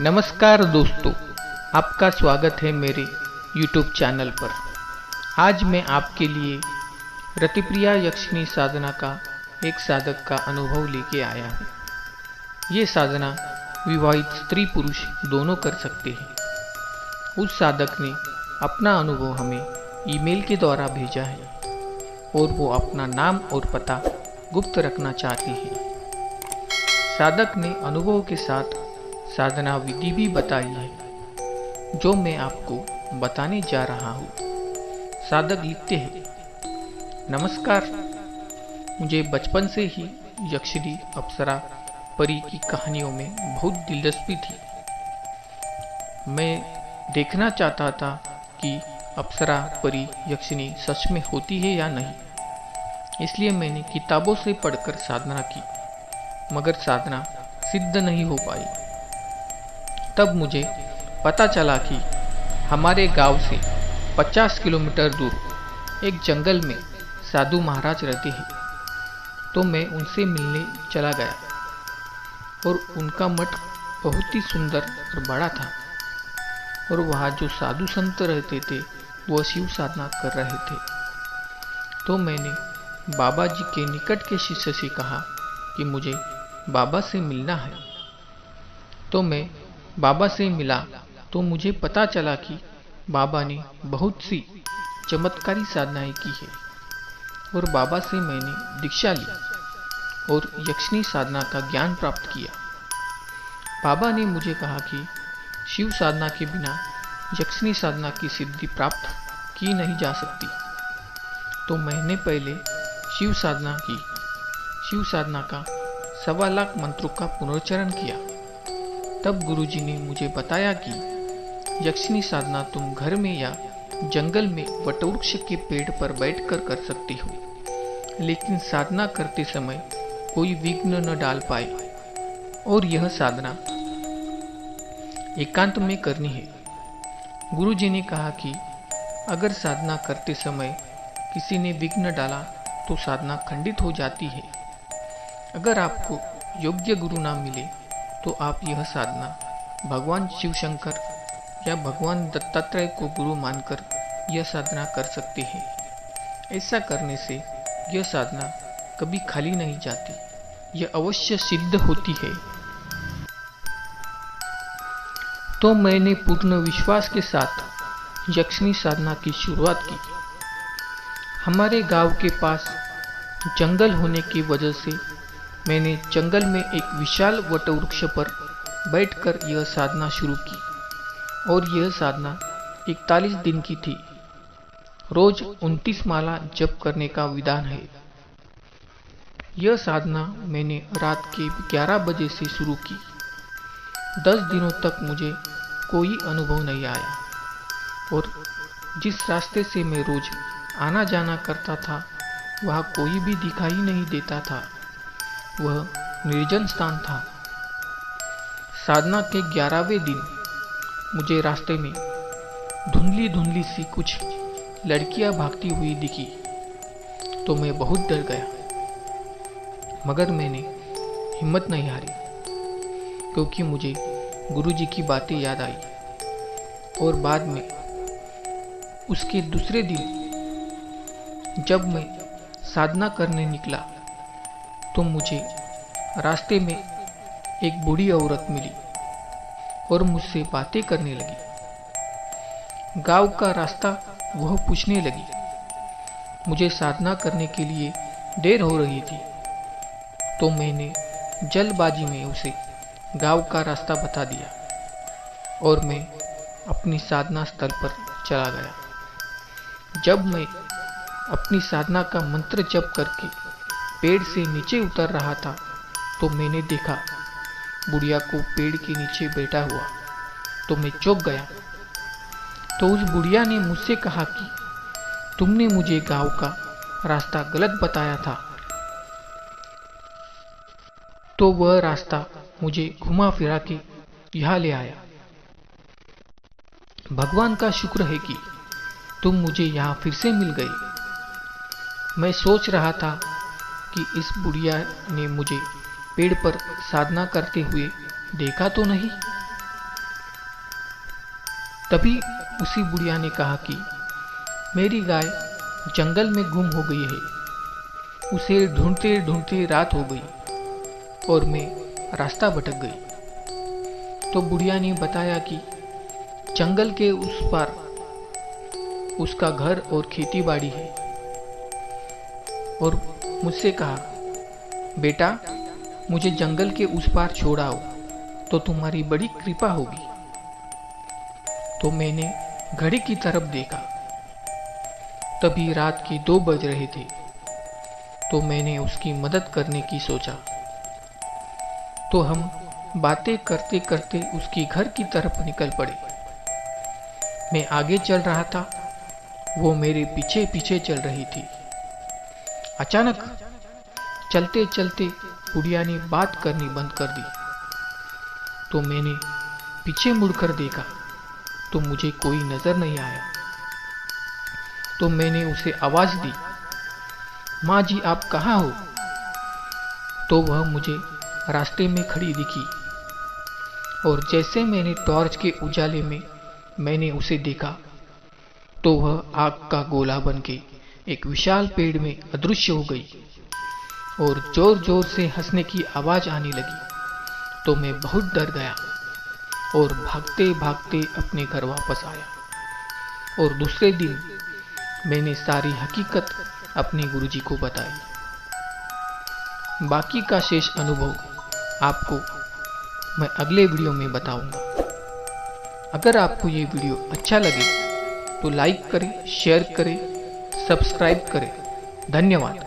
नमस्कार दोस्तों, आपका स्वागत है मेरे YouTube चैनल पर। आज मैं आपके लिए रतिप्रिया यक्षिणी साधना का एक साधक का अनुभव लेके आया हूँ। ये साधना विवाहित स्त्री पुरुष दोनों कर सकते हैं। उस साधक ने अपना अनुभव हमें ईमेल के द्वारा भेजा है और वो अपना नाम और पता गुप्त रखना चाहती है। साधक ने अनुभव के साथ साधना विधि भी बताई है, जो मैं आपको बताने जा रहा हूँ। साधक लिखते हैं, नमस्कार, मुझे बचपन से ही यक्षिणी, अप्सरा, परी की कहानियों में बहुत दिलचस्पी थी। मैं देखना चाहता था कि अप्सरा, परी, यक्षिणी सच में होती है या नहीं। इसलिए मैंने किताबों से पढ़कर साधना की, मगर साधना सिद्ध नहीं हो पाई। तब मुझे पता चला कि हमारे गांव से 50 किलोमीटर दूर एक जंगल में साधु महाराज रहते हैं। तो मैं उनसे मिलने चला गया और उनका मठ बहुत ही सुंदर और बड़ा था और वहाँ जो साधु संत रहते थे वह शिव साधना कर रहे थे। तो मैंने बाबा जी के निकट के शिष्य से कहा कि मुझे बाबा से मिलना है। तो मैं बाबा से मिला तो मुझे पता चला कि बाबा ने बहुत सी चमत्कारी साधनाएं की है और बाबा से मैंने दीक्षा ली और यक्षिणी साधना का ज्ञान प्राप्त किया। बाबा ने मुझे कहा कि शिव साधना के बिना यक्षिणी साधना की सिद्धि प्राप्त की नहीं जा सकती। तो मैंने पहले शिव साधना की। शिव साधना का 1.25 लाख मंत्रों का पुनरुच्चारण किया। तब गुरुजी ने मुझे बताया कि यक्षिणी साधना तुम घर में या जंगल में वटवृक्ष के पेड़ पर बैठकर कर सकती हो, लेकिन साधना करते समय कोई विघ्न न डाल पाए और यह साधना एकांत में करनी है। गुरुजी ने कहा कि अगर साधना करते समय किसी ने विघ्न डाला तो साधना खंडित हो जाती है। अगर आपको योग्य गुरु ना मिले तो आप यह साधना भगवान शिव शंकर या भगवान दत्तात्रेय को गुरु मानकर यह साधना कर सकते हैं। ऐसा करने से यह साधना कभी खाली नहीं जाती, यह अवश्य सिद्ध होती है। तो मैंने पूर्ण विश्वास के साथ यक्षिणी साधना की शुरुआत की। हमारे गांव के पास जंगल होने की वजह से मैंने जंगल में एक विशाल वटवृक्ष पर बैठकर यह साधना शुरू की और यह साधना 41 दिन की थी। रोज 29 माला जप करने का विधान है। यह साधना मैंने रात के 11 बजे से शुरू की। 10 दिनों तक मुझे कोई अनुभव नहीं आया और जिस रास्ते से मैं रोज आना जाना करता था वहाँ कोई भी दिखाई नहीं देता था। वह निर्जन स्थान था। साधना के 11वें दिन मुझे रास्ते में धुंधली धुंधली सी कुछ लड़कियां भागती हुई दिखी तो मैं बहुत डर गया, मगर मैंने हिम्मत नहीं हारी क्योंकि मुझे गुरुजी की बातें याद आई। और बाद में उसके दूसरे दिन जब मैं साधना करने निकला तो मुझे रास्ते में एक बूढ़ी औरत मिली और मुझसे बातें करने लगी। गांव का रास्ता वह पूछने लगी। मुझे साधना करने के लिए देर हो रही थी तो मैंने जल्दबाजी में उसे गांव का रास्ता बता दिया और मैं अपनी साधना स्थल पर चला गया। जब मैं अपनी साधना का मंत्र जप करके पेड़ से नीचे उतर रहा था तो मैंने देखा बुढ़िया को पेड़ के नीचे बैठा हुआ। तो मैं चौंक गया। तो उस बुढ़िया ने मुझसे कहा कि तुमने मुझे गांव का रास्ता गलत बताया था। तो वह रास्ता मुझे घुमा फिरा के यहाँ ले आया। भगवान का शुक्र है कि तुम मुझे यहाँ फिर से मिल गए। मैं सोच रहा था कि इस बुढ़िया ने मुझे पेड़ पर साधना करते हुए देखा तो नहीं। तभी उसी बुढ़िया ने कहा कि मेरी गाय जंगल में गुम हो गई है। उसे ढूंढते ढूंढते रात हो गई और मैं रास्ता भटक गई। तो बुढ़िया ने बताया कि जंगल के उस पार उसका घर और खेती बाड़ी है, और मुझसे कहा, बेटा मुझे जंगल के उस पार छोड़ाओ तो तुम्हारी बड़ी कृपा होगी। तो मैंने घड़ी की तरफ देखा, तभी रात के 2 बज रहे थे। तो मैंने उसकी मदद करने की सोचा। तो हम बातें करते करते उसके घर की तरफ निकल पड़े। मैं आगे चल रहा था, वो मेरे पीछे पीछे चल रही थी। अचानक चलते चलते बुढ़िया ने बात करनी बंद कर दी। तो मैंने पीछे मुड़कर देखा तो मुझे कोई नजर नहीं आया। तो मैंने उसे आवाज दी, माँ जी आप कहाँ हो? तो वह मुझे रास्ते में खड़ी दिखी, और जैसे मैंने टॉर्च के उजाले में मैंने उसे देखा तो वह आग का गोला बनके एक विशाल पेड़ में अदृश्य हो गई और जोर जोर से हंसने की आवाज आने लगी। तो मैं बहुत डर गया और भागते भागते अपने घर वापस आया। और दूसरे दिन मैंने सारी हकीकत अपने गुरुजी को बताई। बाकी का शेष अनुभव आपको मैं अगले वीडियो में बताऊंगा। अगर आपको ये वीडियो अच्छा लगे तो लाइक करें, शेयर करें, सब्सक्राइब करें। धन्यवाद।